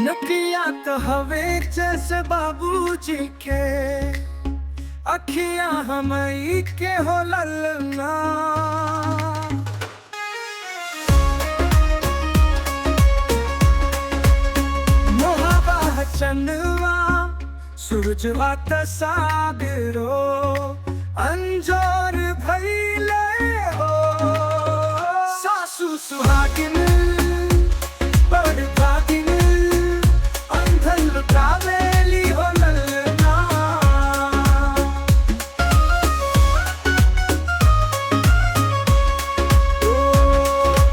नकिया तो हवे जैसे बाबूजी के, अखियां हमई के हो ललना। मोहबा चंदवा सूरजवा त सागरो, अंजोर भइले हो सासू सुहागिन बड़ भागिन, अंधन लुटावेली हो ललना। ओ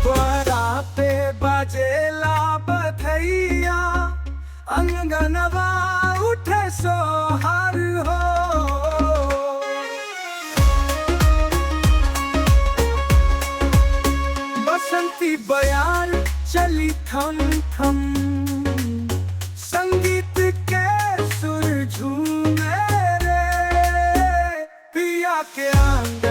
बड़ा पे बजेला बधैया, अंगनवा उठे सोहर हो। बसंती बयान चली थम थम, संगीत के सुर झूमे रे, पिया के आंगन